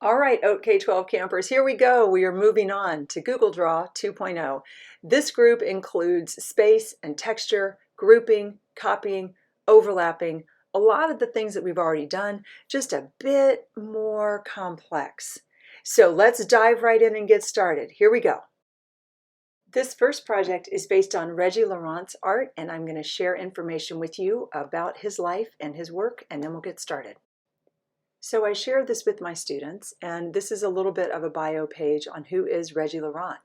All right, OATK12 campers, here we go. We are moving on to Google Draw 2.0. This group includes space and texture, grouping, copying, overlapping, a lot of the things that we've already done, just a bit more complex. So let's dive right in and get started. Here we go. This first project is based on Reggie Laurent's art, and I'm going to share information with you about his life and his work, and then we'll get started. So I share this with my students, and this is a little bit of a bio page on who is Reggie Laurent.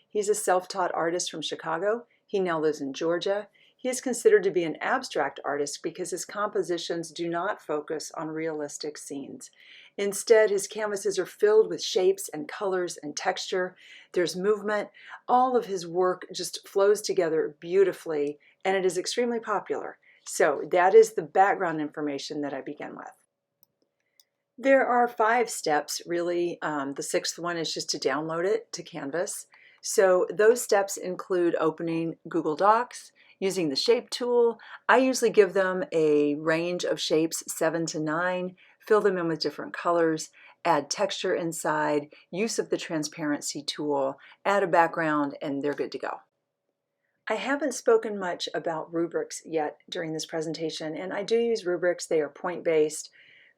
He's a self-taught artist from Chicago. He now lives in Georgia. He is considered to be an abstract artist because his compositions do not focus on realistic scenes. Instead, his canvases are filled with shapes and colors and texture. There's movement. All of his work just flows together beautifully, and it is extremely popular. So that is the background information that I begin with. There are 5 steps, really. The 6th one is just to download it to Canvas. So those steps include opening Google Docs, using the shape tool. I usually give them a range of shapes, 7 to 9, fill them in with different colors, add texture inside, use of the transparency tool, add a background, and they're good to go. I haven't spoken much about rubrics yet during this presentation, and I do use rubrics. They are point-based.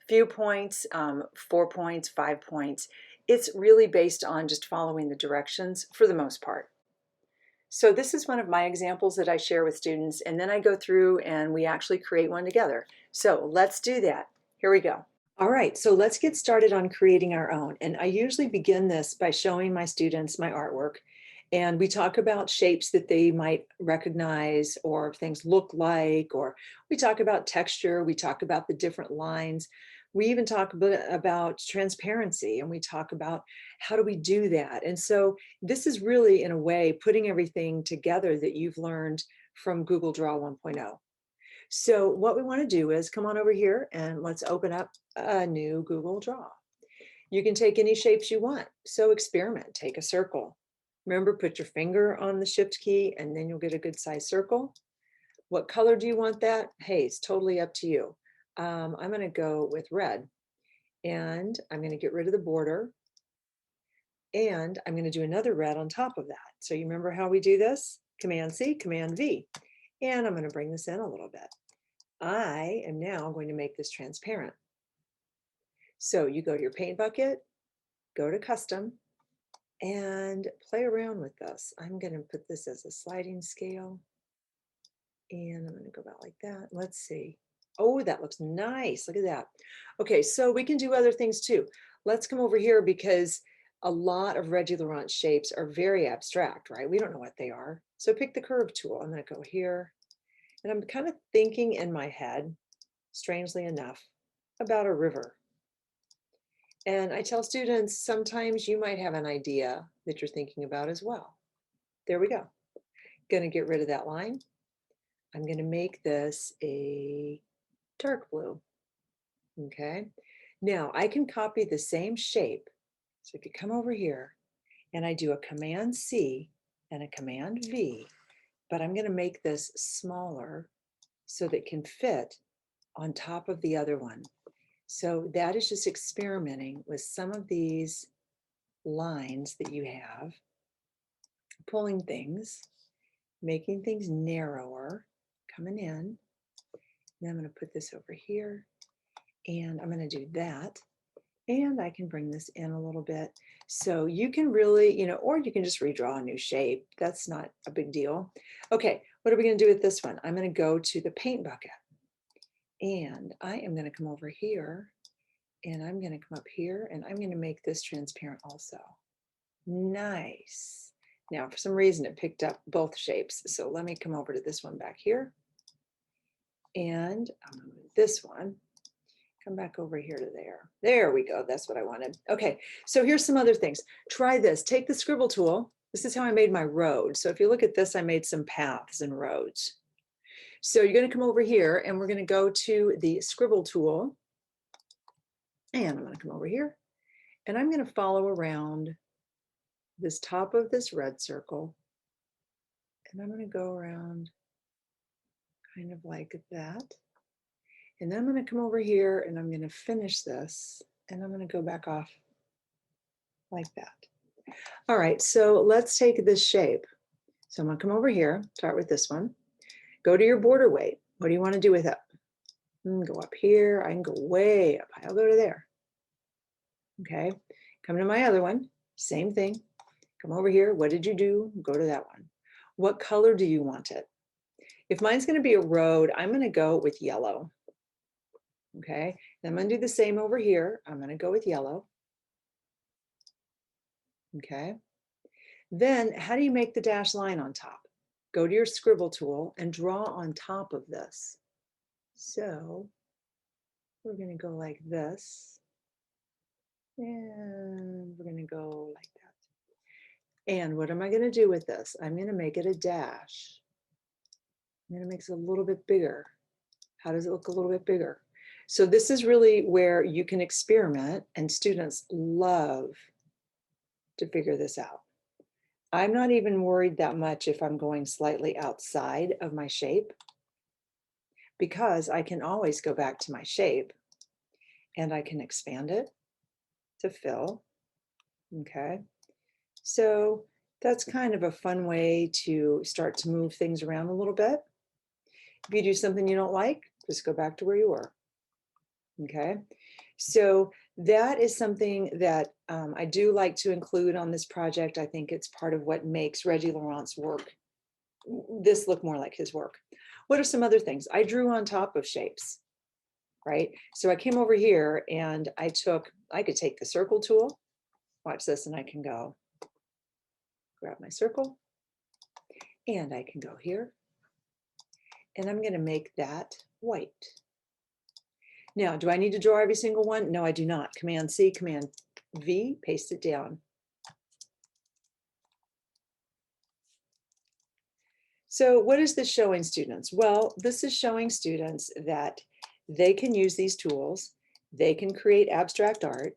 Few points, 4 points, 5 points. It's really based on just following the directions for the most part. So this is one of my examples that I share with students, and then I go through and we actually create one together. So let's do that. Here we go. All right, so let's get started on creating our own. And I usually begin this by showing my students my artwork. And we talk about shapes that they might recognize or things look like, or we talk about texture, we talk about the different lines. We even talk a bit about transparency, and we talk about how do we do that. And so this is really, in a way, putting everything together that you've learned from Google Draw 1.0. So what we want to do is come on over here and let's open up a new Google Draw. You can take any shapes you want. So experiment, take a circle. Remember, put your finger on the shift key and then you'll get a good size circle. What color do you want that? Hey, it's totally up to you. I'm going to go with red, and I'm going to get rid of the border, and I'm going to do another red on top of that. So you remember how we do this? Command C, Command V. And I'm going to bring this in a little bit. I am now going to make this transparent. So you go to your paint bucket, go to custom, and play around with this. I'm going to put this as a sliding scale, and I'm going to go about like that. Let's see. Oh, that looks nice. Look at that. Okay, so we can do other things too. Let's come over here because a lot of Reggie Laurent shapes are very abstract, right? We don't know what they are. So pick the curve tool. I'm going to go here, and I'm kind of thinking in my head, strangely enough, about a river. And I tell students, sometimes you might have an idea that you're thinking about as well. There we go. Going to get rid of that line. I'm going to make this a dark blue. Okay. Now I can copy the same shape. So if you come over here and I do a Command C and a Command V, but I'm going to make this smaller so that it can fit on top of the other one. So that is just experimenting with some of these lines that you have, pulling things, making things narrower, coming in. Then I'm going to put this over here, and I'm going to do that. And I can bring this in a little bit. So you can really, or you can just redraw a new shape. That's not a big deal. Okay, what are we going to do with this one? I'm going to go to the paint bucket. And I am going to come over here, and I'm going to come up here, and I'm going to make this transparent also. Nice. Now, for some reason, it picked up both shapes. So let me come over to this one back here. And I'm going to move this one. Come back over here to there. There we go. That's what I wanted. Okay, so here's some other things. Try this. Take the scribble tool. This is how I made my road. So if you look at this, I made some paths and roads. So you're going to come over here, and we're going to go to the scribble tool. And I'm going to come over here, and I'm going to follow around this top of this red circle. And I'm going to go around kind of like that. And then I'm going to come over here, and I'm going to finish this, and I'm going to go back off like that. All right, so let's take this shape. So I'm gonna come over here, start with this one. Go to your border weight. What do you want to do with it? Go up here, I can go way up high, I'll go to there. Okay, come to my other one, same thing. Come over here, what did you do? Go to that one. What color do you want it? If mine's gonna be a road, I'm gonna go with yellow. Okay, then I'm gonna do the same over here. I'm gonna go with yellow. Okay, then how do you make the dashed line on top? Go to your scribble tool and draw on top of this. So we're gonna go like this, and we're gonna go like that. And what am I gonna do with this? I'm gonna make it a dash. I'm gonna make it a little bit bigger. How does it look a little bit bigger? So this is really where you can experiment, and students love to figure this out. I'm not even worried that much if I'm going slightly outside of my shape, because I can always go back to my shape and I can expand it to fill. Okay, so that's kind of a fun way to start to move things around a little bit. If you do something you don't like, just go back to where you were. Okay, so that is something that I do like to include on this project. I think it's part of what makes Reggie Laurent's work, this look more like his work. What are some other things? I drew on top of shapes, right? So I came over here and I could take the circle tool, watch this, and I can go grab my circle and I can go here and I'm going to make that white. Now, do I need to draw every single one? No, I do not. Command C, Command V, paste it down. So what is this showing students? Well, this is showing students that they can use these tools, they can create abstract art,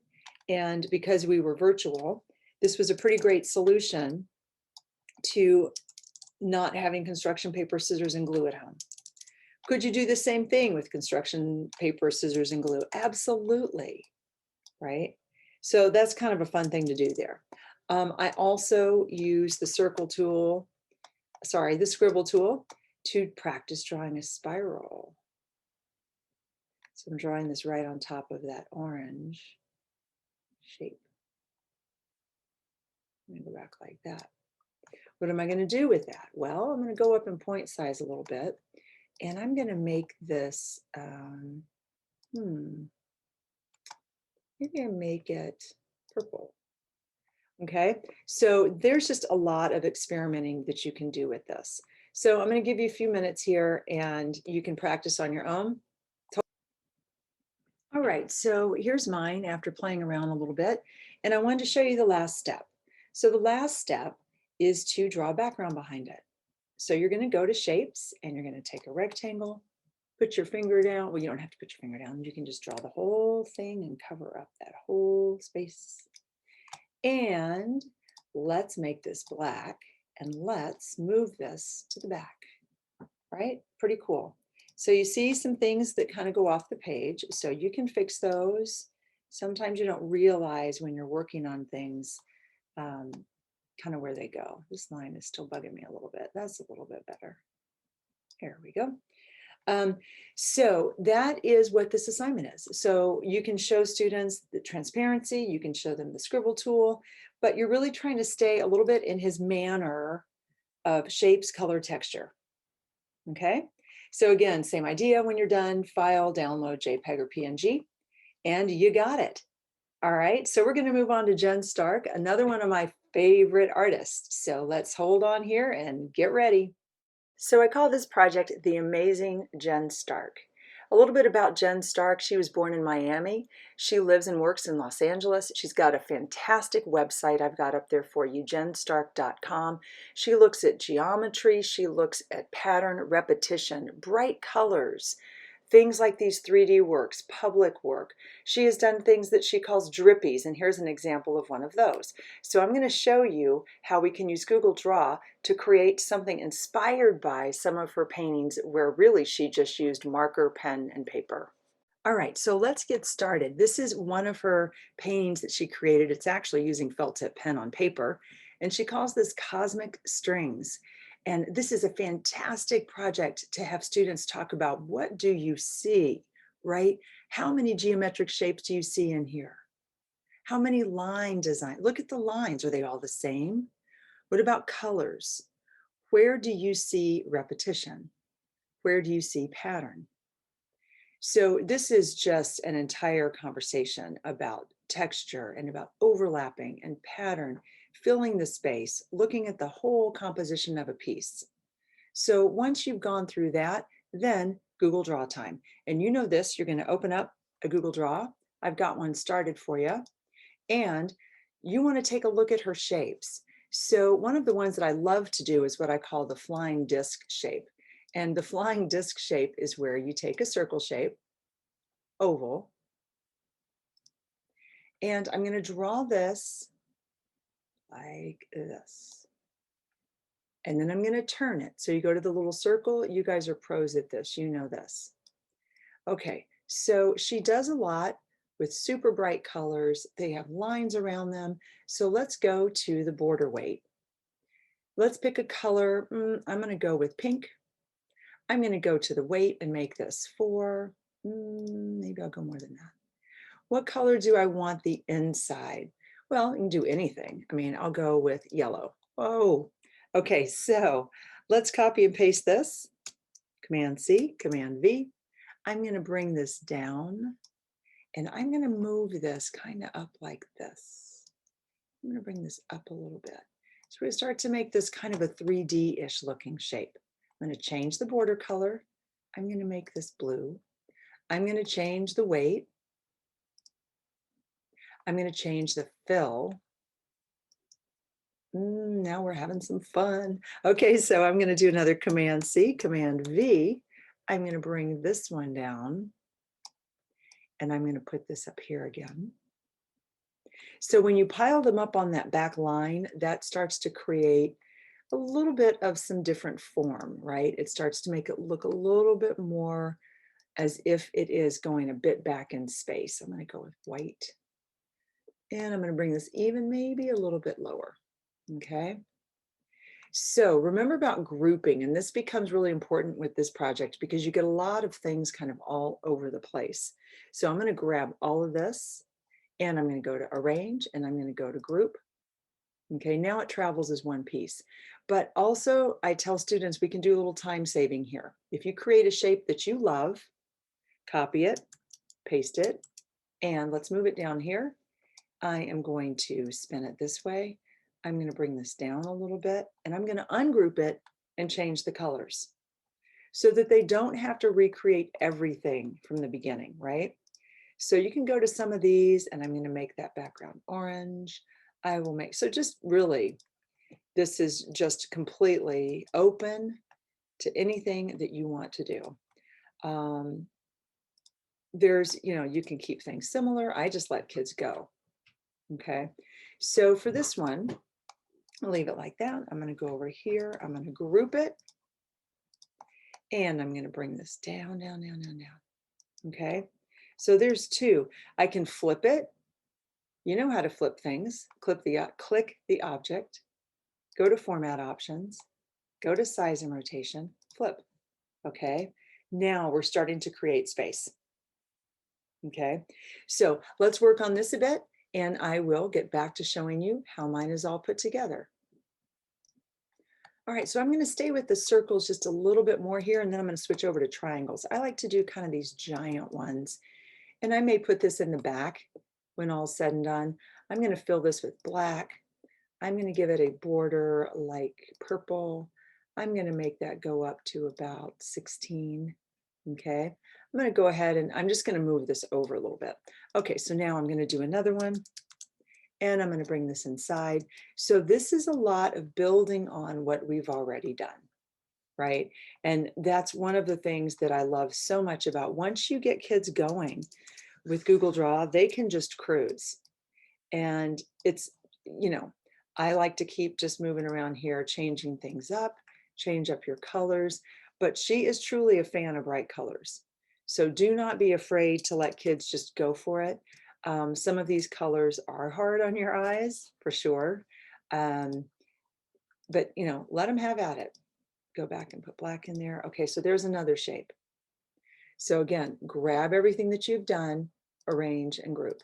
and because we were virtual, this was a pretty great solution to not having construction paper, scissors, and glue at home. Could you do the same thing with construction paper, scissors, and glue? Absolutely, right? So that's kind of a fun thing to do there. I also use the circle tool, the scribble tool, to practice drawing a spiral. So I'm drawing this right on top of that orange shape. I'm going to go back like that. What am I going to do with that? Well, I'm going to go up in point size a little bit, and I'm going to make this, maybe I make it purple. Okay, so there's just a lot of experimenting that you can do with this. So I'm going to give you a few minutes here and you can practice on your own. All right, so here's mine after playing around a little bit, and I wanted to show you the last step. So the last step is to draw a background behind it. So you're going to go to shapes and you're going to take a rectangle, put your finger down. Well, you don't have to put your finger down. You can just draw the whole thing and cover up that whole space. And let's make this black and let's move this to the back, right? Pretty cool. So you see some things that kind of go off the page, so you can fix those. Sometimes you don't realize when you're working on things kind of where they go. This line is still bugging me a little bit. That's a little bit better. There we go. So that is what this assignment is. So you can show students the transparency, you can show them the scribble tool, but you're really trying to stay a little bit in his manner of shapes, color, texture. Okay, so again, same idea. When you're done, file, download JPEG or PNG, and you got it. All right, so we're going to move on to Jen Stark, another one of my favorite artists. So let's hold on here and get ready. So I call this project The Amazing Jen Stark. A little bit about Jen Stark. She was born in Miami. She lives and works in Los Angeles. She's got a fantastic website I've got up there for you, jenstark.com. She looks at geometry. She looks at pattern repetition, bright colors, things like these 3D works, public work. She has done things that she calls drippies, and here's an example of one of those. So I'm going to show you how we can use Google Draw to create something inspired by some of her paintings where really she just used marker, pen, and paper. All right, so let's get started. This is one of her paintings that she created. It's actually using felt tip pen on paper, and she calls this Cosmic Strings. And this is a fantastic project to have students talk about, what do you see, right? How many geometric shapes do you see in here? How many line design? Look at the lines. Are they all the same? What about colors? Where do you see repetition? Where do you see pattern? So this is just an entire conversation about texture and about overlapping and pattern, filling the space, looking at the whole composition of a piece. So once you've gone through that, then Google Draw time. And you know this, you're going to open up a Google Draw. I've got one started for you. And you want to take a look at her shapes. So one of the ones that I love to do is what I call the flying disc shape. And the flying disc shape is where you take a circle shape, oval, and I'm going to draw this like this. And then I'm going to turn it. So you go to the little circle. You guys are pros at this. You know this. Okay, so she does a lot with super bright colors. They have lines around them. So let's go to the border weight. Let's pick a color. I'm going to go with pink. I'm going to go to the weight and make this 4. Maybe I'll go more than that. What color do I want the inside? Well, you can do anything. I mean, I'll go with yellow. Oh, okay, so let's copy and paste this. Command C, Command V. I'm going to bring this down, and I'm going to move this kind of up like this. I'm going to bring this up a little bit. So we start to make this kind of a 3D-ish looking shape. I'm going to change the border color. I'm going to make this blue. I'm going to change the weight. I'm going to change the fill. Now we're having some fun. Okay, so I'm going to do another Command C, Command V. I'm going to bring this one down, and I'm going to put this up here again. So when you pile them up on that back line, that starts to create a little bit of some different form, right? It starts to make it look a little bit more as if it is going a bit back in space. I'm going to go with white, and I'm going to bring this even maybe a little bit lower. Okay. So remember about grouping, and this becomes really important with this project because you get a lot of things kind of all over the place. So I'm going to grab all of this, and I'm going to go to arrange, and I'm going to go to group. Okay, now it travels as one piece. But also I tell students we can do a little time saving here. If you create a shape that you love, copy it, paste it, and let's move it down here. I am going to spin it this way. I'm going to bring this down a little bit, and I'm going to ungroup it and change the colors so that they don't have to recreate everything from the beginning, right? So you can go to some of these, and I'm going to make that background orange. I will make, so just really, this is just completely open to anything that you want to do. There's, you can keep things similar. I just let kids go. Okay. So for this one, I'll leave it like that. I'm going to go over here. I'm going to group it. And I'm going to bring this down, down, down, down, down. Okay. So there's 2. I can flip it. You know how to flip things. Click the object, go to format options, go to size and rotation, flip. Okay. Now we're starting to create space. Okay. So let's work on this a bit, and I will get back to showing you how mine is all put together. All right, so I'm going to stay with the circles just a little bit more here, and then I'm going to switch over to triangles. I like to do kind of these giant ones, and I may put this in the back when all's said and done. I'm going to fill this with black. I'm going to give it a border like purple. I'm going to make that go up to about 16. Okay, I'm going to go ahead and I'm just going to move this over a little bit. Okay, so now I'm going to do another one. And I'm going to bring this inside. So this is a lot of building on what we've already done, right? And that's one of the things that I love so much about once you get kids going with Google Draw, they can just cruise. And it's, I like to keep just moving around here, changing things up, change up your colors. But she is truly a fan of bright colors. So do not be afraid to let kids just go for it. Some of these colors are hard on your eyes, for sure. But, you know, let them have at it. Go back and put black in there. Okay, so there's another shape. So again, grab everything that you've done, arrange and group.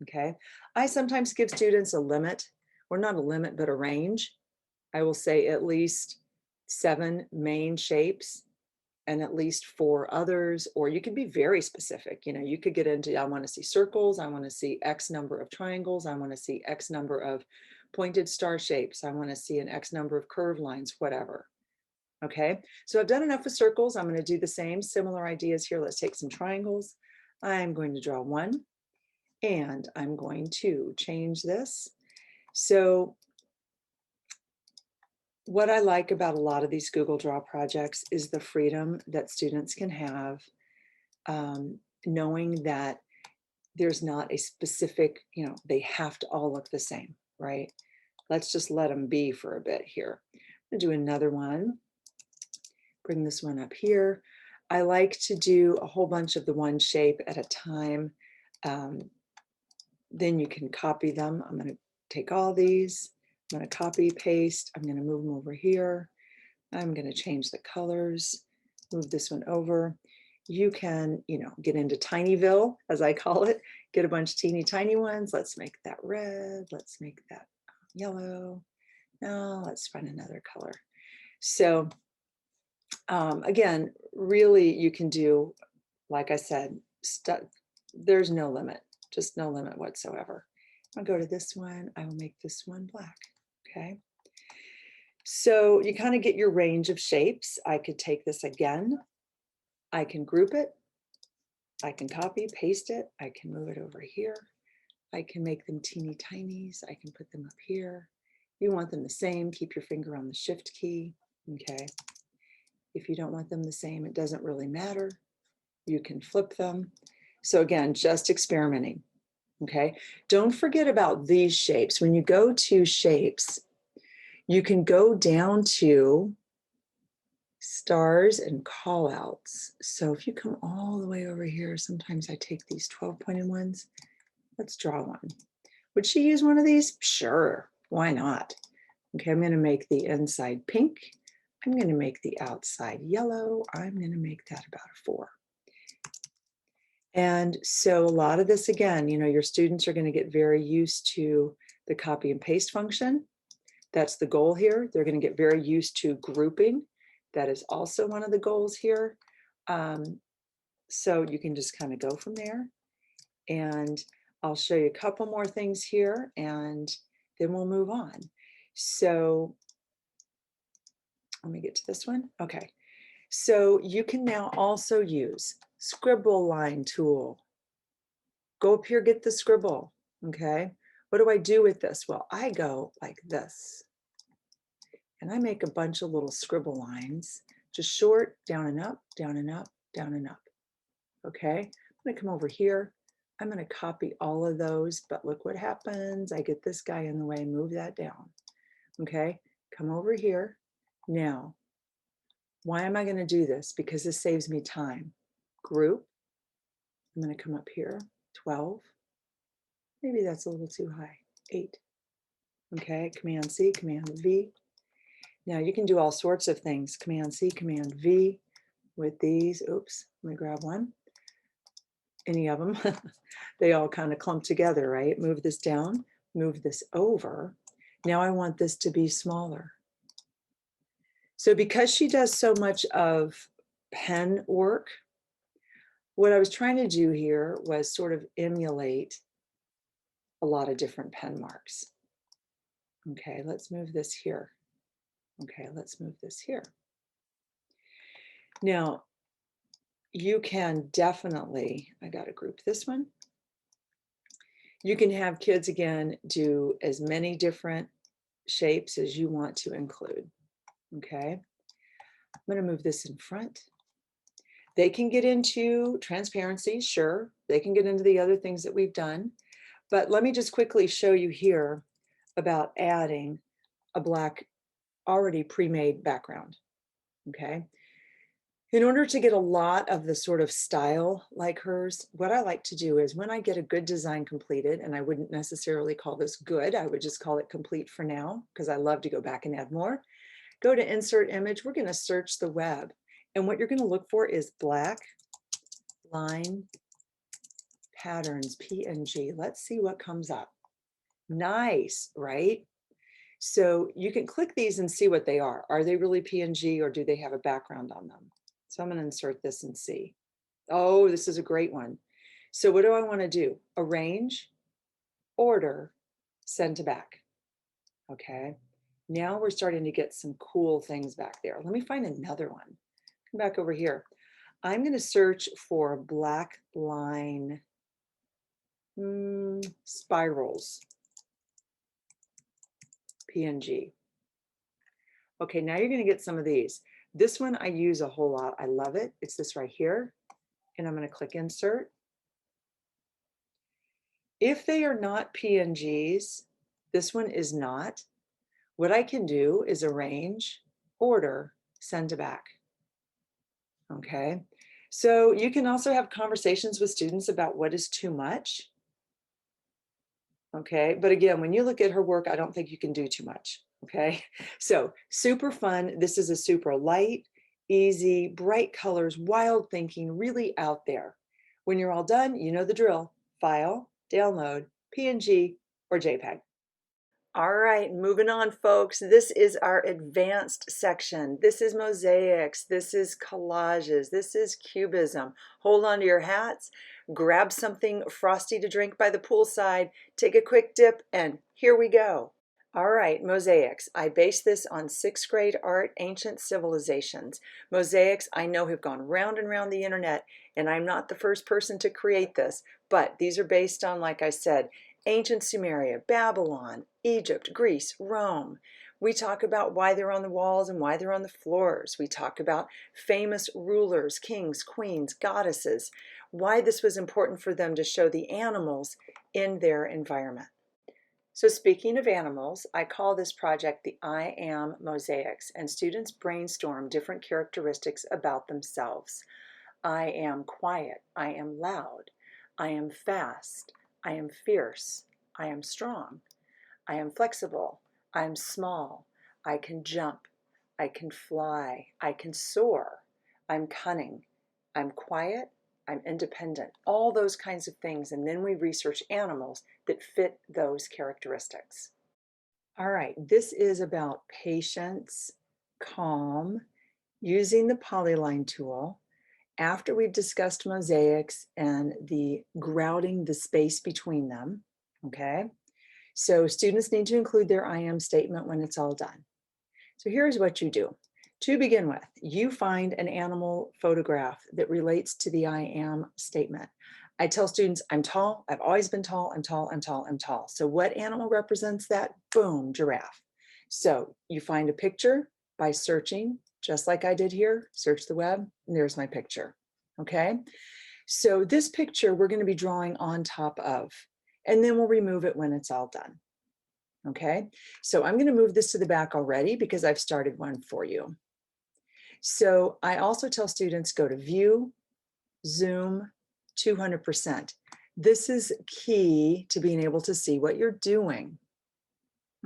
Okay, I sometimes give students a limit, or not a limit, but a range. I will say at least 7 main shapes and at least 4 others, or you could be very specific. You know, you could get into, I want to see circles, I want to see X number of triangles, I want to see X number of pointed star shapes, I want to see an X number of curved lines, whatever. Okay, so I've done enough with circles. I'm going to do the same, similar ideas here. Let's take some triangles. I'm going to draw one, and I'm going to change this. So what I like about a lot of these Google Draw projects is the freedom that students can have, knowing that there's not a specific, you know, they have to all look the same, right? Let's just let them be for a bit here. I'm going to do another one. Bring this one up here. I like to do a whole bunch of the one shape at a time. Then you can copy them. I'm going to take all these. I'm going to copy, paste. I'm going to move them over here. I'm going to change the colors, move this one over. You can, you know, get into Tinyville, as I call it, get a bunch of teeny tiny ones. Let's make that red. Let's make that yellow. Now let's find another color. So again, really you can do, like I said, there's no limit, just no limit whatsoever. I'll go to this one. I will make this one black. Okay. So you kind of get your range of shapes. I could take this again. I can group it. I can copy, paste it. I can move it over here. I can make them teeny tinies. I can put them up here. You want them the same, keep your finger on the shift key. Okay. If you don't want them the same, it doesn't really matter. You can flip them. So again, just experimenting. Okay. Don't forget about these shapes. When you go to shapes, you can go down to stars and call outs. So if you come all the way over here, sometimes I take these 12-pointed ones. Let's draw one. Would she use one of these? Sure. Why not? Okay. I'm going to make the inside pink. I'm going to make the outside yellow. I'm going to make that about a 4. And so a lot of this, again, you know, your students are going to get very used to the copy and paste function. That's the goal here. They're going to get very used to grouping. That is also one of the goals here. So you can just kind of go from there. And I'll show you a couple more things here, and then we'll move on. So let me get to this one. Okay. So you can now also use scribble line tool. Go up here, get the scribble. Okay. What do I do with this? Well, I go like this. And I make a bunch of little scribble lines, just short, down and up, down and up, down and up. Okay. I'm going to come over here. I'm going to copy all of those, but look what happens. I get this guy in the way, move that down. Okay. Come over here. Now, why am I going to do this? Because this saves me time. Group. I'm going to come up here. 12. Maybe that's a little too high. 8. Okay. Command C, Command V. Now you can do all sorts of things. Command C, Command V with these. Oops. Let me grab one. Any of them. They all kind of clump together, right? Move this down. Move this over. Now I want this to be smaller. So because she does so much of pen work, what I was trying to do here was sort of emulate a lot of different pen marks. Okay, let's move this here. Okay, let's move this here. Now, you can definitely, I got to group this one. You can have kids, again, do as many different shapes as you want to include. Okay, I'm going to move this in front. They can get into transparency, sure. They can get into the other things that we've done. But let me just quickly show you here about adding a black already pre-made background. Okay. In order to get a lot of the sort of style like hers, what I like to do is when I get a good design completed, and I wouldn't necessarily call this good, I would just call it complete for now, because I love to go back and add more. Go to insert image, we're gonna search the web. And what you're gonna look for is black line patterns, PNG. Let's see what comes up. Nice, right? So you can click these and see what they are. Are they really PNG or do they have a background on them? So I'm going to insert this and see. Oh, this is a great one. So what do I want to do? Arrange, order, send to back. Okay. Now we're starting to get some cool things back there. Let me find another one. Come back over here. I'm going to search for black line spirals, PNG. Okay, now you're going to get some of these. This one I use a whole lot. I love it. It's this right here. And I'm going to click insert. If they are not PNGs, this one is not. What I can do is arrange, order, send to back. Okay, so you can also have conversations with students about what is too much. Okay, but again, when you look at her work, I don't think you can do too much. Okay, so super fun. This is a super light, easy, bright colors, wild thinking, really out there. When you're all done, you know the drill. File, download, PNG, or JPEG. All right, moving on, folks. This is our advanced section. This is mosaics. This is collages. This is cubism. Hold on to your hats. Grab something frosty to drink by the poolside. Take a quick dip, and here we go. All right, mosaics. I base this on 6th grade art, ancient civilizations. Mosaics, I know, have gone round and round the internet, and I'm not the first person to create this, but these are based on, like I said, ancient Sumeria, Babylon, Egypt, Greece, Rome. We talk about why they're on the walls and why they're on the floors. We talk about famous rulers, kings, queens, goddesses, why this was important for them to show the animals in their environment. So speaking of animals, I call this project the I Am Mosaics, and students brainstorm different characteristics about themselves. I am quiet. I am loud. I am fast. I am fierce. I am strong. I am flexible. I am small. I can jump. I can fly. I can soar. I'm cunning. I'm quiet. I'm independent. All those kinds of things. And then we research animals that fit those characteristics. All right, this is about patience, calm, using the polyline tool. After we've discussed mosaics and the grouting the space between them, okay? So students need to include their I am statement when it's all done. So here's what you do. To begin with, you find an animal photograph that relates to the I am statement. I tell students, I'm tall, I've always been tall, I'm tall, I'm tall, I'm tall. So what animal represents that? Boom, giraffe. So you find a picture by searching, just like I did here, search the web, and there's my picture, okay? So this picture we're gonna be drawing on top of, and then we'll remove it when it's all done, okay? So I'm gonna move this to the back already because I've started one for you. So I also tell students go to view, zoom, 200%. This is key to being able to see what you're doing.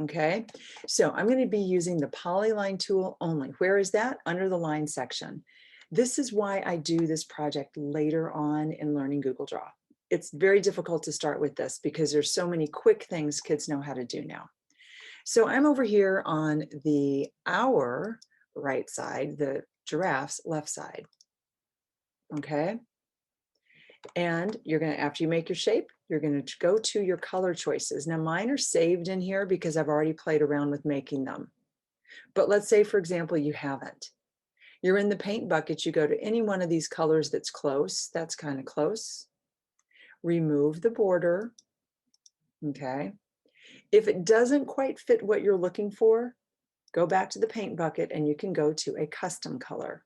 Okay, so I'm going to be using the polyline tool only. Where is that? Under the line section. This is why I do this project later on in learning Google Draw. It's very difficult to start with this because there's so many quick things kids know how to do now. So I'm over here on the our right side, the giraffe's left side. Okay. And you're going to, after you make your shape, you're going to go to your color choices. Now mine are saved in here because I've already played around with making them. But let's say, for example, you haven't. You're in the paint bucket, you go to any one of these colors that's close. That's kind of close. Remove the border. Okay. If it doesn't quite fit what you're looking for, go back to the paint bucket and you can go to a custom color.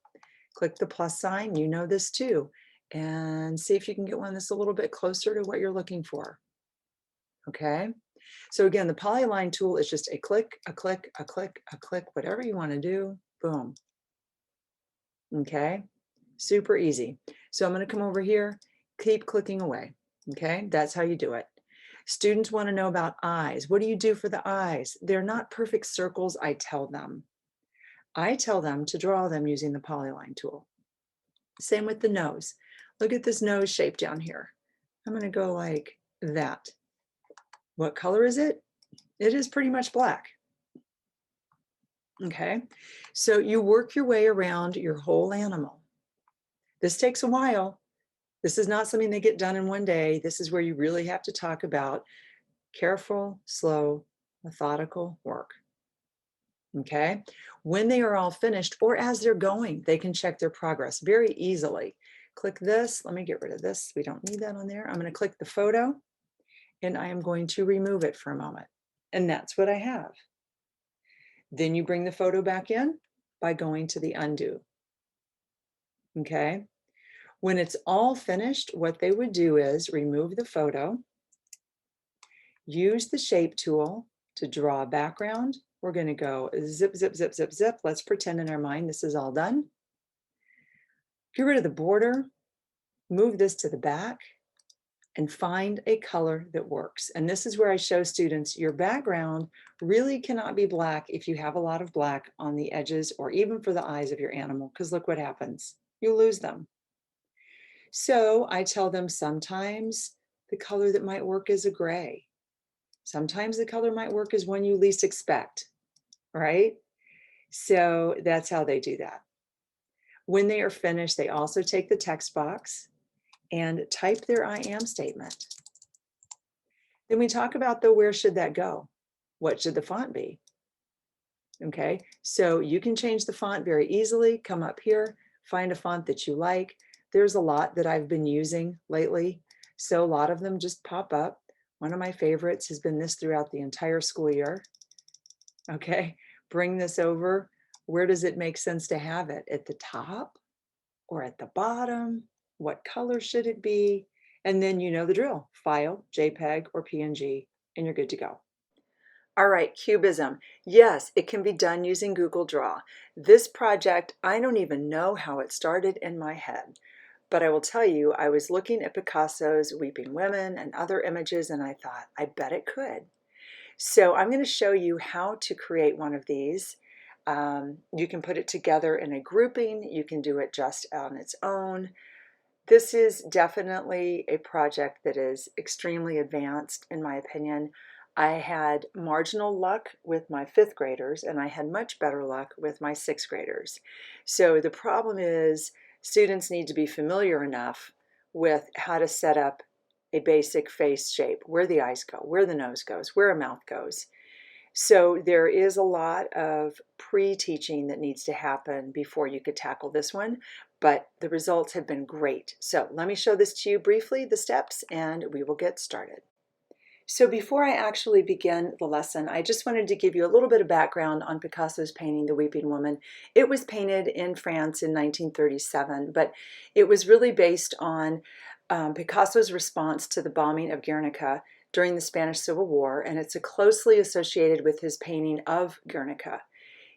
Click the plus sign, you know this too, and see if you can get one that's a little bit closer to what you're looking for. Okay, so again, the polyline tool is just a click, a click, a click, a click, whatever you want to do, boom. Okay, Super easy. So I'm going to come over here, keep clicking away. Okay, that's how you do it. Students want to know about eyes. What do you do for the eyes? They're not perfect circles, I tell them. I tell them to draw them using the polyline tool. Same with the nose. Look at this nose shape down here. I'm going to go like that. What color is it? It is pretty much black. Okay, so you work your way around your whole animal. This takes a while. This is not something that get done in one day. This is where you really have to talk about careful, slow, methodical work. Okay, when they are all finished or as they're going, they can check their progress very easily. Click this. Let me get rid of this. We don't need that on there. I'm going to click the photo and I am going to remove it for a moment. And that's what I have. Then you bring the photo back in by going to the undo. Okay. When it's all finished, what they would do is remove the photo, use the shape tool to draw a background. We're going to go zip, zip, zip, zip, zip. Let's pretend in our mind this is all done. Get rid of the border, move this to the back, and find a color that works. And this is where I show students your background really cannot be black if you have a lot of black on the edges or even for the eyes of your animal, because look what happens. You lose them. So I tell them sometimes the color that might work is a gray. Sometimes the color might work as one you least expect, right? So that's how they do that. When they are finished, they also take the text box and type their I am statement. Then we talk about where should that go? What should the font be? Okay, so you can change the font very easily. Come up here, find a font that you like. There's a lot that I've been using lately, so a lot of them just pop up. One of my favorites has been this throughout the entire school year. Okay, bring this over. Where does it make sense to have it? At the top or at the bottom? What color should it be? And then you know the drill, file, JPEG or PNG, and you're good to go. All right, cubism. Yes, it can be done using Google Draw. This project, I don't even know how it started in my head, but I will tell you, I was looking at Picasso's Weeping Women and other images and I thought, I bet it could. So I'm going to show you how to create one of these. You can put it together in a grouping. You can do it just on its own. This is definitely a project that is extremely advanced, in my opinion. I had marginal luck with my 5th graders, and I had much better luck with my 6th graders. So the problem is students need to be familiar enough with how to set up a basic face shape, where the eyes go, where the nose goes, where a mouth goes. So there is a lot of pre-teaching that needs to happen before you could tackle this one, but the results have been great. So let me show this to you briefly, the steps, and we will get started. So before I actually begin the lesson, I just wanted to give you a little bit of background on Picasso's painting, The Weeping Woman. It was painted in France in 1937, but it was really based on Picasso's response to the bombing of Guernica during the Spanish Civil War, and it's closely associated with his painting of Guernica.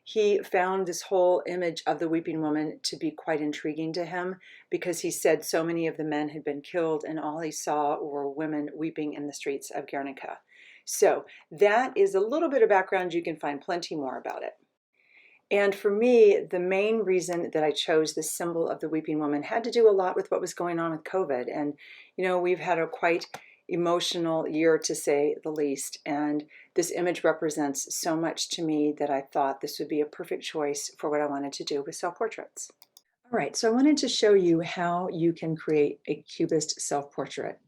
He found this whole image of the weeping woman to be quite intriguing to him because he said so many of the men had been killed and all he saw were women weeping in the streets of Guernica. So that is a little bit of background. You can find plenty more about it. And for me, the main reason that I chose this symbol of the weeping woman had to do a lot with what was going on with COVID. And, you know, we've had a quite emotional year, to say the least. And this image represents so much to me that I thought this would be a perfect choice for what I wanted to do with self-portraits. All right, so I wanted to show you how you can create a cubist self-portrait.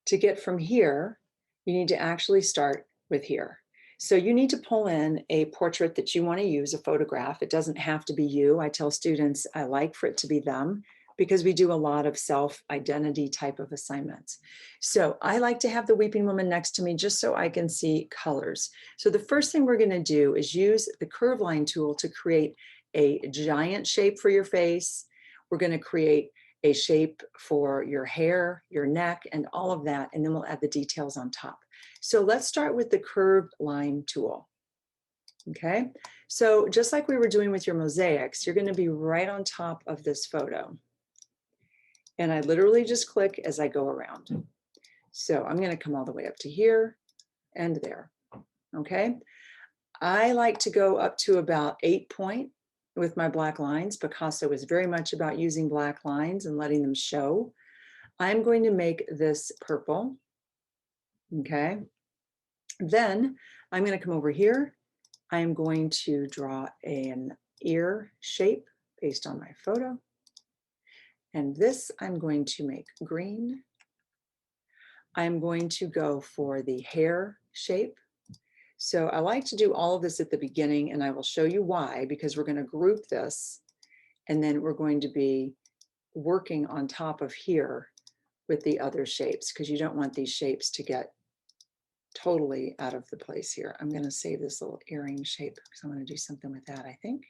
To get from here, you need to actually start with here. So you need to pull in a portrait that you want to use, a photograph. It doesn't have to be you. I tell students I like for it to be them because we do a lot of self-identity type of assignments. So I like to have the weeping woman next to me just so I can see colors. So the first thing we're going to do is use the curve line tool to create a giant shape for your face. We're going to create a shape for your hair, your neck, and all of that, and then we'll add the details on top. So let's start with the curve line tool. Okay, so just like we were doing with your mosaics, you're going to be right on top of this photo. And I literally just click as I go around. So I'm going to come all the way up to here and there. Okay. I like to go up to about 8 point with my black lines. Picasso was very much about using black lines and letting them show. I'm going to make this purple. Okay. Then I'm going to come over here. I'm going to draw an ear shape based on my photo. And this I'm going to make green. I'm going to go for the hair shape. So I like to do all of this at the beginning, and I will show you why, because we're going to group this, and then we're going to be working on top of here with the other shapes, because you don't want these shapes to get totally out of the place here. I'm going to save this little earring shape because I'm going to do something with that, I think.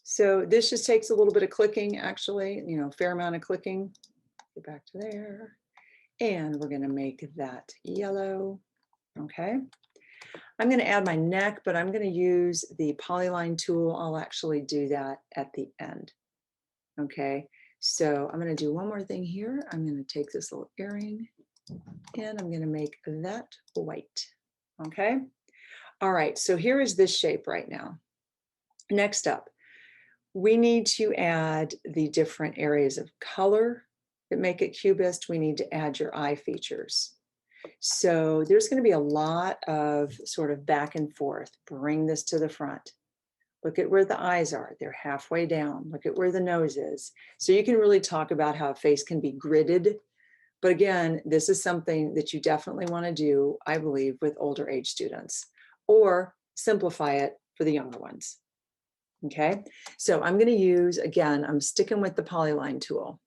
So this just takes a little bit of clicking, actually, you know, fair amount of clicking. Get back to there. And we're going to make that yellow. Okay. I'm going to add my neck, but I'm going to use the polyline tool. I'll actually do that at the end. Okay. So I'm going to do one more thing here. I'm going to take this little earring and I'm going to make that white. Okay. All right. So here is this shape right now. Next up, we need to add the different areas of color that make it cubist. We need to add your eye features. So there's going to be a lot of sort of back and forth. Bring this to the front. Look at where the eyes are. They're halfway down. Look at where the nose is. So you can really talk about how a face can be gridded. But again, this is something that you definitely want to do, I believe, with older age students, or simplify it for the younger ones. Okay, so I'm going to use, again, I'm sticking with the polyline tool.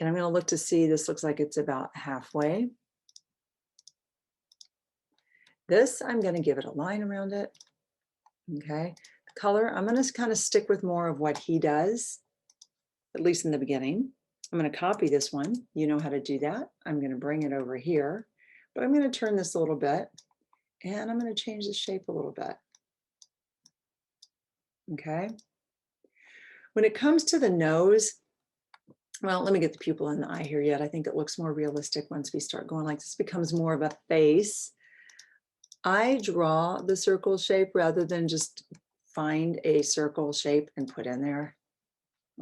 And I'm going to look to see, this looks like it's about halfway. This, I'm going to give it a line around it. Okay, the color, I'm going to kind of stick with more of what he does, at least in the beginning. I'm going to copy this one. You know how to do that. I'm going to bring it over here, but I'm going to turn this a little bit and I'm going to change the shape a little bit. Okay. When it comes to the nose, well, let me get the pupil in the eye here yet. I think it looks more realistic once we start going like this. Becomes more of a face. I draw the circle shape rather than just find a circle shape and put in there.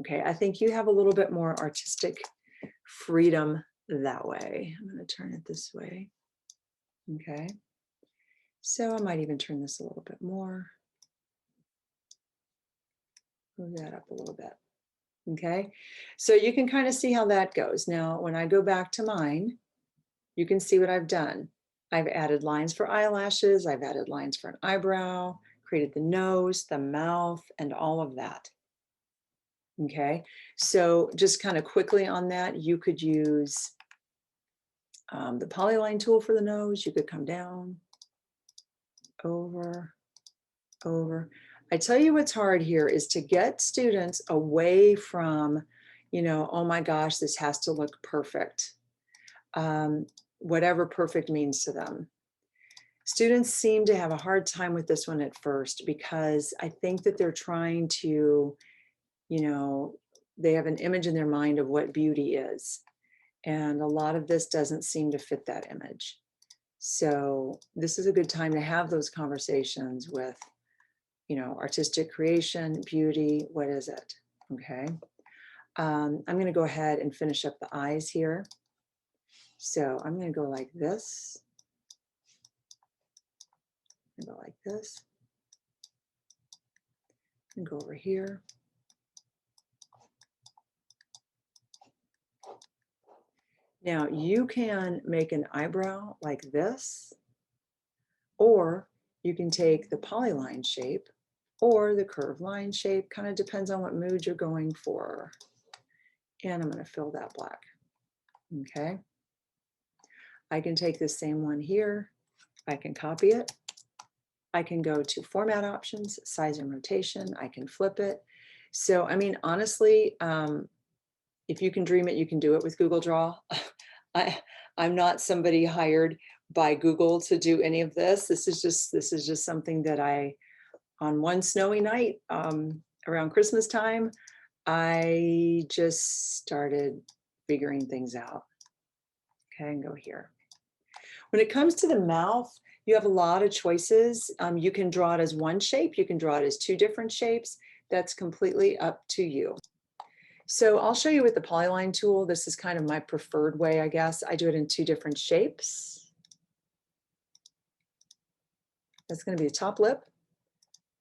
Okay, I think you have a little bit more artistic freedom that way. I'm going to turn it this way. Okay, so I might even turn this a little bit more. Move that up a little bit. Okay, so you can kind of see how that goes. Now, when I go back to mine, you can see what I've done. I've added lines for eyelashes. I've added lines for an eyebrow, created the nose, the mouth, and all of that. Okay, so just kind of quickly on that, you could use the polyline tool for the nose. You could come down, over, over. I tell you what's hard here is to get students away from, you know, oh my gosh, this has to look perfect. Whatever perfect means to them. Students seem to have a hard time with this one at first because I think that they're trying to, you know, they have an image in their mind of what beauty is. And a lot of this doesn't seem to fit that image. So this is a good time to have those conversations with, you know, artistic creation, beauty, what is it? Okay. I'm going to go ahead and finish up the eyes here. So I'm going to go like this. And go like this. And go over here. Now you can make an eyebrow like this, or you can take the polyline shape or the curved line shape, kind of depends on what mood you're going for. And I'm going to fill that black. Okay. I can take the same one here. I can copy it. I can go to format options, size and rotation. I can flip it. So, I mean, honestly, if you can dream it, you can do it with Google Draw. I'm not somebody hired by Google to do any of this. This is just something that I, on one snowy night around Christmas time, I just started figuring things out. Okay, and go here. When it comes to the mouth, you have a lot of choices. You can draw it as one shape. You can draw it as two different shapes. That's completely up to you. So I'll show you with the polyline tool. This is kind of my preferred way, I guess. I do it in two different shapes. That's going to be the top lip.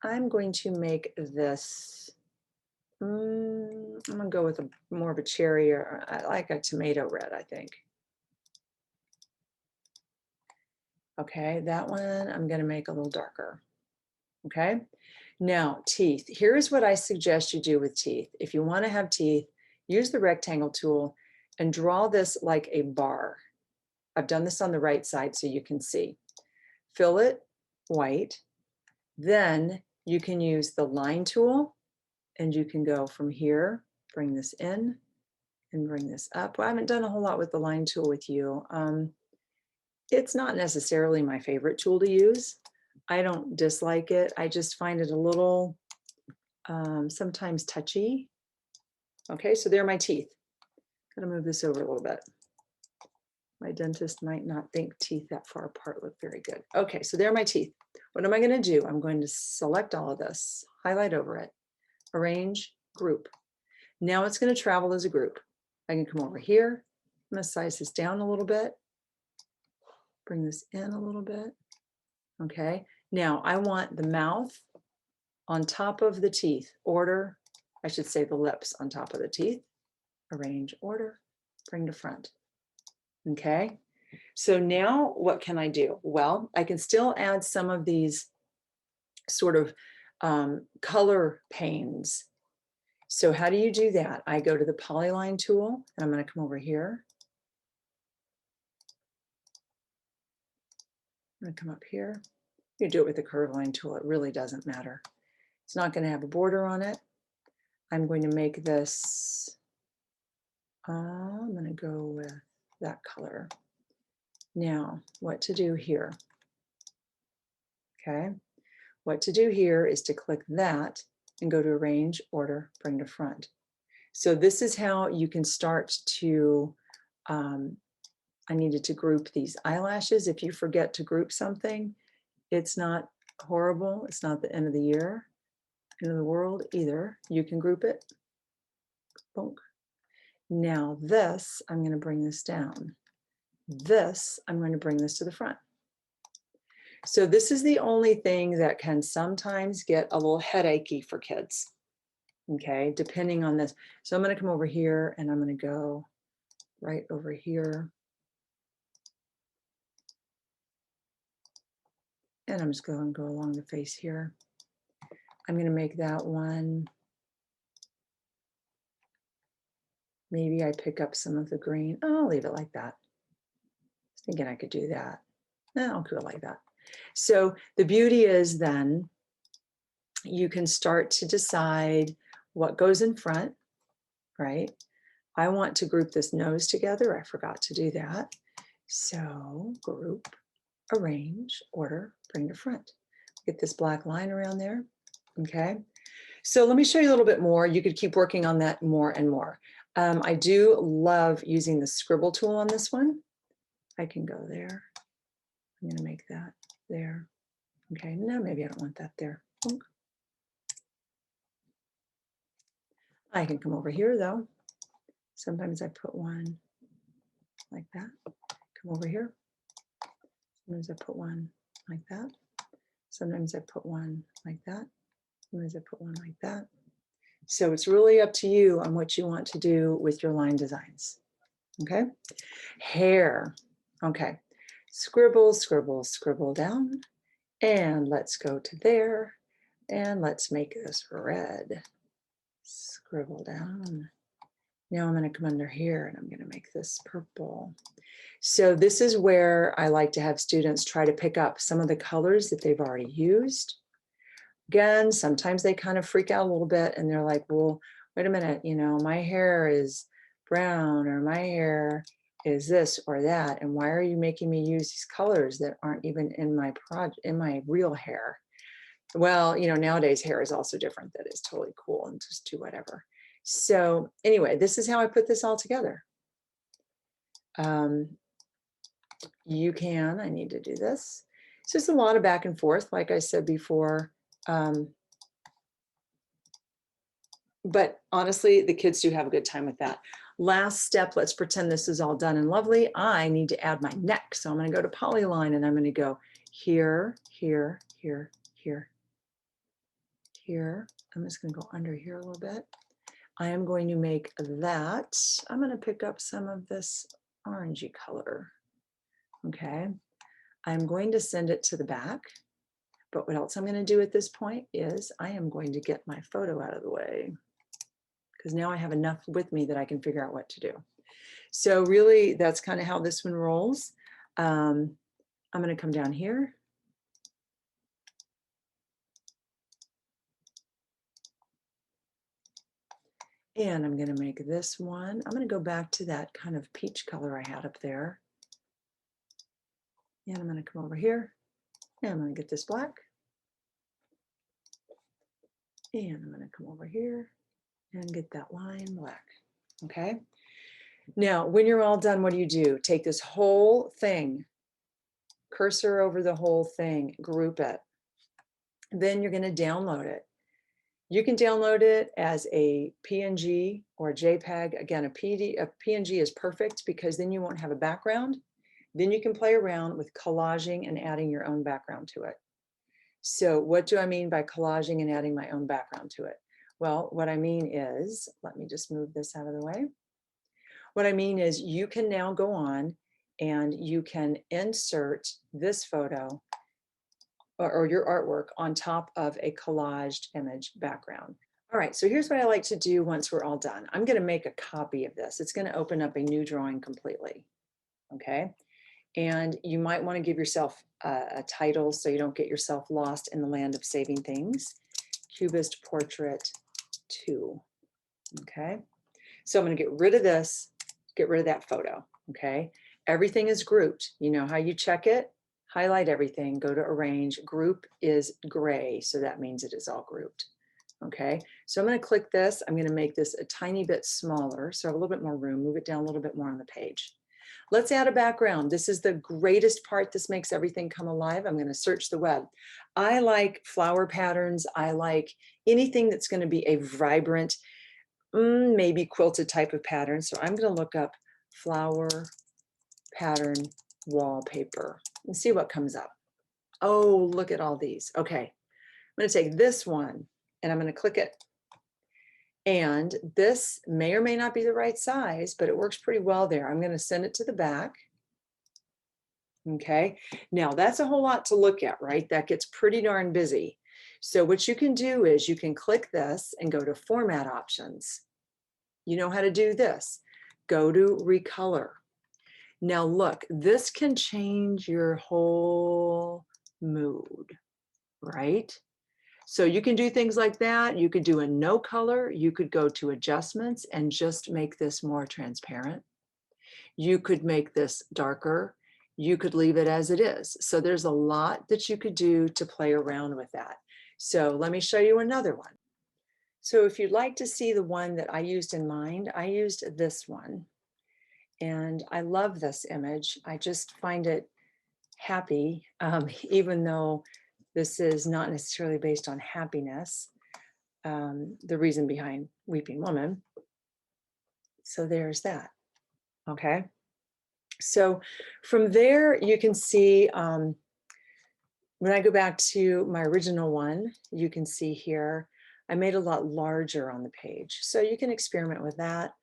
I'm going to make this, I'm going to go with more of a cherry, or I like a tomato red, I think. Okay, that one I'm going to make a little darker. Okay, now teeth. Here's what I suggest you do with teeth. If you want to have teeth, use the rectangle tool and draw this like a bar. I've done this on the right side so you can see. Fill it white. Then you can use the line tool and you can go from here, bring this in and bring this up. Well, I haven't done a whole lot with the line tool with you. It's not necessarily my favorite tool to use. I don't dislike it. I just find it a little sometimes touchy. Okay, so there are my teeth. Gotta move this over a little bit. My dentist might not think teeth that far apart look very good. Okay, so there are my teeth. What am I gonna do? I'm going to select all of this, highlight over it, arrange, group. Now it's gonna travel as a group. I can come over here. I'm gonna size this down a little bit. Bring this in a little bit. Okay, now I want the mouth on top of the teeth. Order, I should say the lips on top of the teeth. Arrange, order, bring to front. Okay, so now what can I do? Well, I can still add some of these sort of color panes. So how do you do that? I go to the polyline tool and I'm going to come over here. I'm going to come up here. You do it with the curve line tool. It really doesn't matter. It's not going to have a border on it. I'm going to make this, I'm going to go with that color. Now, what to do here? Okay, what to do here is to click that and go to Arrange, Order, Bring to Front. So this is how you can start to, I needed to group these eyelashes. If you forget to group something, it's not horrible. It's not the end of the year, end of the world either. You can group it. Bonk. Now this, I'm going to bring this down. This, I'm going to bring this to the front. So this is the only thing that can sometimes get a little headachy for kids, okay, depending on this. So I'm going to come over here and I'm going to go right over here. And I'm just going to go along the face here. I'm going to make that one. Maybe I pick up some of the green. Oh, I'll leave it like that. I was thinking I could do that. No, I'll do it like that. So the beauty is then you can start to decide what goes in front, right? I want to group this nose together. I forgot to do that. So group, arrange, order, bring to front. Get this black line around there, okay? So let me show you a little bit more. You could keep working on that more and more. I do love using the scribble tool on this one. I can go there. I'm gonna make that there. Okay, no, maybe I don't want that there. I can come over here though. Sometimes I put one like that. Come over here. Sometimes I put one like that. Sometimes I put one like that. Sometimes I put one like that. So it's really up to you on what you want to do with your line designs. Okay. Hair. Okay. Scribble, scribble, scribble down. And let's go to there. And let's make this red. Scribble down. Now I'm going to come under here and I'm going to make this purple. So this is where I like to have students try to pick up some of the colors that they've already used. Again, sometimes they kind of freak out a little bit and they're like, well, wait a minute, you know, my hair is brown or my hair is this or that. And why are you making me use these colors that aren't even in my real hair? Well, you know, nowadays hair is also different. That is totally cool and just do whatever. So anyway, this is how I put this all together. I need to do this. It's just a lot of back and forth, like I said before. But honestly, the kids do have a good time with that. Last step, let's pretend this is all done and lovely. I need to add my neck. So I'm going to go to Polyline and I'm going to go here, here, here, here, here. I'm just going to go under here a little bit. I am going to make that. I'm going to pick up some of this orangey color. Okay. I'm going to send it to the back. But what else I'm going to do at this point is I am going to get my photo out of the way, because now I have enough with me that I can figure out what to do. So really, that's kind of how this one rolls. I'm going to come down here. And I'm going to make this one. I'm going to go back to that kind of peach color I had up there. And I'm going to come over here. And I'm going to get this black. And I'm going to come over here and get that line black. Okay. Now, when you're all done, what do? Take this whole thing, cursor over the whole thing, group it. Then you're going to download it. You can download it as a PNG or a JPEG. Again, a PNG is perfect because then you won't have a background. Then you can play around with collaging and adding your own background to it. So what do I mean by collaging and adding my own background to it? Well, what I mean is, let me just move this out of the way. What I mean is you can now go on and you can insert this photo or your artwork on top of a collaged image background. All right, so here's what I like to do once we're all done. I'm going to make a copy of this. It's going to open up a new drawing completely. Okay. And you might want to give yourself a title so you don't get yourself lost in the land of saving things. Cubist Portrait 2. Okay. So I'm going to get rid of this, get rid of that photo. Okay. Everything is grouped. You know how you check it? Highlight everything, go to arrange. Group is gray, so that means it is all grouped. Okay. So I'm going to click this. I'm going to make this a tiny bit smaller, so I have a little bit more room, move it down a little bit more on the page. Let's add a background. This is the greatest part. This makes everything come alive. I'm going to search the web. I like flower patterns. I like anything that's going to be a vibrant, maybe quilted type of pattern. So I'm going to look up flower pattern wallpaper and see what comes up. Oh, look at all these. Okay. I'm going to take this one and I'm going to click it. And this may or may not be the right size, but it works pretty well there. I'm going to send it to the back. Okay. Now that's a whole lot to look at, right? That gets pretty darn busy. So what you can do is you can click this and go to Format Options. You know how to do this. Go to Recolor. Now look, this can change your whole mood, right? So you can do things like that. You could do a no color. You could go to adjustments and just make this more transparent. You could make this darker. You could leave it as it is. So there's a lot that you could do to play around with that. So let me show you another one. So if you'd like to see the one that I used in mind, I used this one. And I love this image. I just find it happy, even though this is not necessarily based on happiness, the reason behind Weeping Woman. So there's that. Okay. So from there, you can see when I go back to my original one, you can see here, I made a lot larger on the page. So you can experiment with that.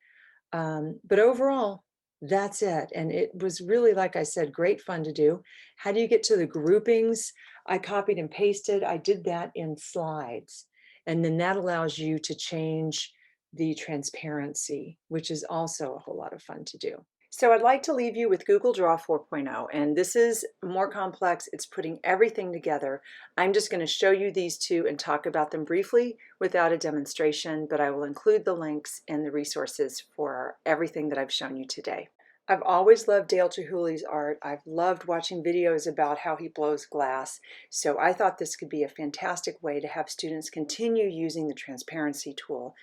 But overall, that's it. And it was really, like I said, great fun to do. How do you get to the groupings? I copied and pasted. I did that in slides. And then that allows you to change the transparency, which is also a whole lot of fun to do. So I'd like to leave you with Google Draw 4.0, and this is more complex. It's putting everything together. I'm just going to show you these two and talk about them briefly without a demonstration, but I will include the links and the resources for everything that I've shown you today. I've always loved Dale Chihuly's art. I've loved watching videos about how he blows glass, so I thought this could be a fantastic way to have students continue using the transparency tool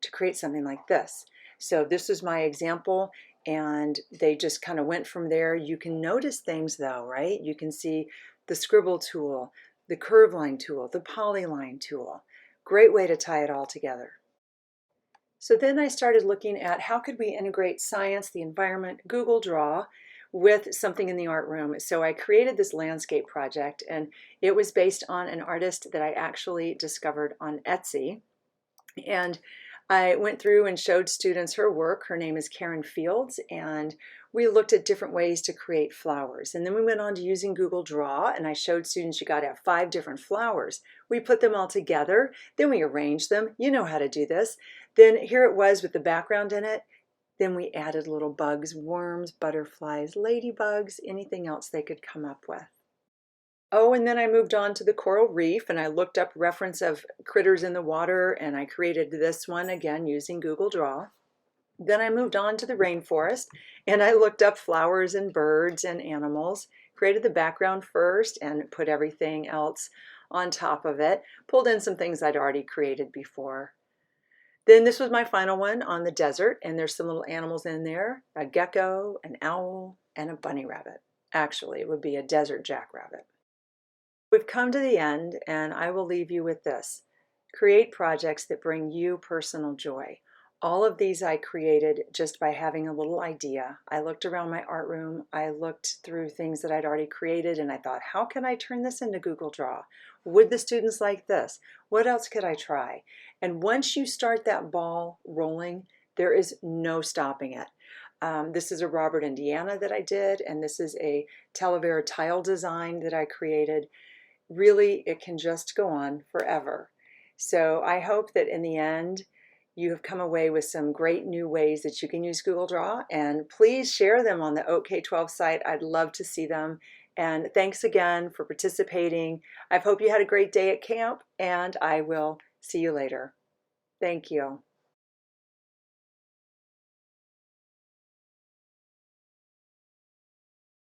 to create something like this. So this was my example, and they just kind of went from there. You can notice things though, right? You can see the scribble tool, the curve line tool, the polyline tool. Great way to tie it all together. So then I started looking at how could we integrate science, the environment, Google Draw with something in the art room. So I created this landscape project, and it was based on an artist that I actually discovered on Etsy. And I went through and showed students her work. Her name is Karen Fields, and we looked at different ways to create flowers. And then we went on to using Google Draw, and I showed students you got to have 5 different flowers. We put them all together, then we arranged them. You know how to do this. Then here it was with the background in it. Then we added little bugs, worms, butterflies, ladybugs, anything else they could come up with. Oh, and then I moved on to the coral reef, and I looked up reference of critters in the water, and I created this one again using Google Draw. Then I moved on to the rainforest, and I looked up flowers and birds and animals, created the background first and put everything else on top of it, pulled in some things I'd already created before. Then this was my final one on the desert, and there's some little animals in there, a gecko, an owl, and a bunny rabbit. Actually, it would be a desert jackrabbit. We've come to the end, and I will leave you with this. Create projects that bring you personal joy. All of these I created just by having a little idea. I looked around my art room, I looked through things that I'd already created, and I thought, how can I turn this into Google Draw? Would the students like this? What else could I try? And once you start that ball rolling, there is no stopping it. This is a Robert Indiana that I did, and this is a Talavera tile design that I created. Really, it can just go on forever. So I hope that in the end, you have come away with some great new ways that you can use Google Draw, and please share them on the OATK12 site. I'd love to see them. And thanks again for participating. I hope you had a great day at camp, and I will see you later. Thank you.